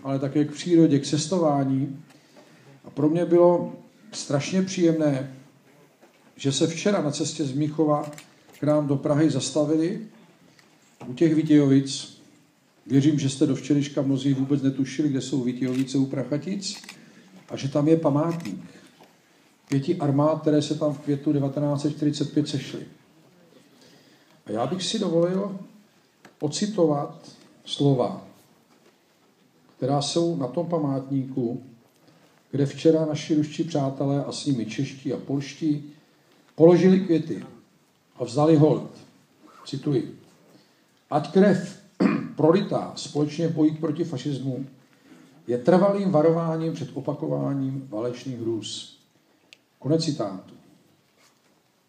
ale také k přírodě, k cestování. A pro mě bylo strašně příjemné, že se včera na cestě z Mnichova k nám do Prahy zastavili u těch Vitějovic. Věřím, že jste do včerejška mnozí vůbec netušili, kde jsou Vitějovice u Prachatic a že tam je památník 5 armád, které se tam v květnu 1945 sešly. A já bych si dovolil ocitovat slova, která jsou na tom památníku, kde včera naši ruští přátelé a s nimi čeští a polští položili květy a vzdali hold. Cituji. Ať krev prolitá společně v bojích proti fašismu je trvalým varováním před opakováním válečných hrůz. Konec citátu.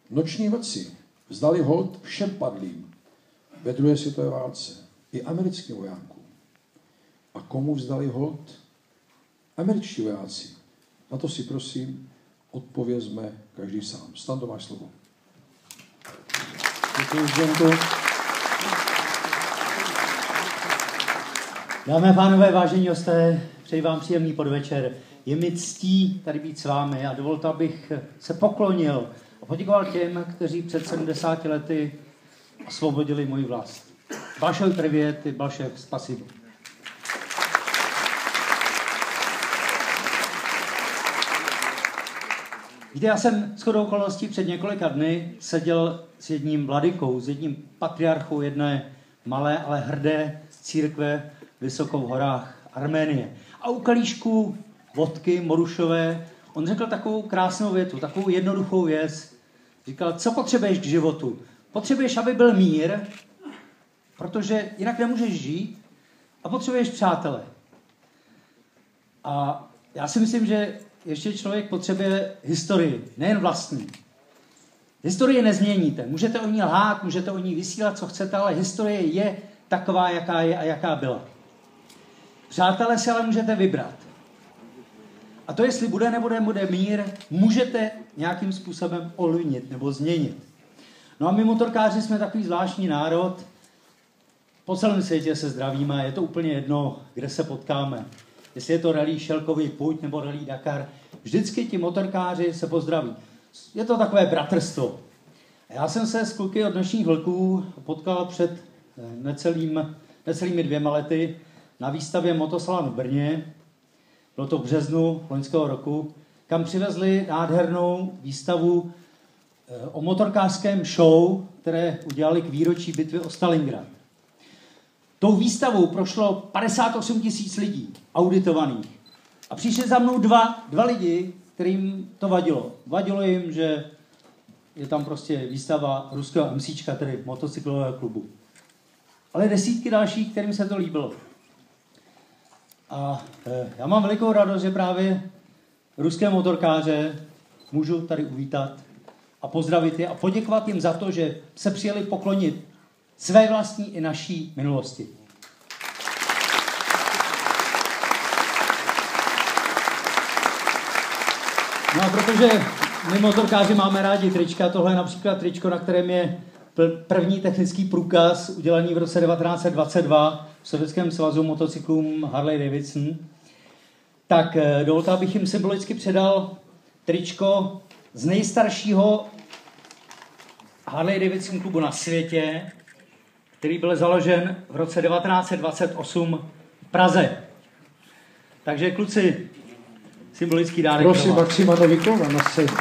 Noční vlci vzdali hold všem padlým ve druhé světové válce, i americkým vojákům. A komu vzdali hold? Američtí vojáci. Na to si prosím odpovězme každý sám. Stando, máš slovo. Děkuji, Zdenku. Dámy a pánové, vážení hosté, přeji vám příjemný podvečer. Je mi ctí tady být s vámi a dovolte, abych se poklonil a poděkoval těm, kteří před 70 lety osvobodili moji vlast. Balšoj privět, balšoj spasibo. Víte, já jsem shodou okolností před několika dny seděl s jedním vladykou, s jedním patriarchou jedné malé, ale hrdé církve vysoko v horách Arménie. A u kalíšku vodky morušové on řekl takovou krásnou větu, takovou jednoduchou věc. Říkal, co potřebuješ k životu? Potřebuješ, aby byl mír, protože jinak nemůžeš žít, a potřebuješ přátele. A já si myslím, že ještě člověk potřebuje historii, nejen vlastní. Historie nezměníte. Můžete o ní lhát, můžete o ní vysílat, co chcete, ale historie je taková, jaká je a jaká byla. Přátelé si ale můžete vybrat. A to, jestli bude nebo nebude mír, můžete nějakým způsobem ovlivnit nebo změnit. No a my motorkáři jsme takový zvláštní národ. Po celém světě se zdravíme, je to úplně jedno, kde se potkáme. Jestli je to rally Šelkový Puť nebo rally Dakar, vždycky ti motorkáři se pozdraví. Je to takové bratrstvo. A já jsem se s kluky od Nočních vlků potkal před necelými 2 lety na výstavě Motosalonu v Brně. Bylo to v březnu loňského roku, kam přivezli nádhernou výstavu o motorkářském show, které udělali k výročí bitvy o Stalingrad. Tou výstavou prošlo 58 000 lidí, auditovaných. A přišli za mnou dva lidi, kterým to vadilo. Vadilo jim, že je tam prostě výstava ruského MCčka, tedy motocyklového klubu. Ale desítky dalších, kterým se to líbilo. A já mám velikou radost, že právě ruské motorkáře můžu tady uvítat a pozdravit je a poděkovat jim za to, že se přijeli poklonit své vlastní i naší minulosti. No a protože my motorkáři máme rádi trička, tohle je například tričko, na kterém je první technický průkaz udělaný v roce 1922 v Sovětském svazu motocyklům Harley Davidson, tak dovolte, abych jim symbolicky předal tričko z nejstaršího Harley Davidson klubu na světě, který byl založen v roce 1928 v Praze. Takže kluci, symbolický dárek. Prosím Maxima Novikova na scénu.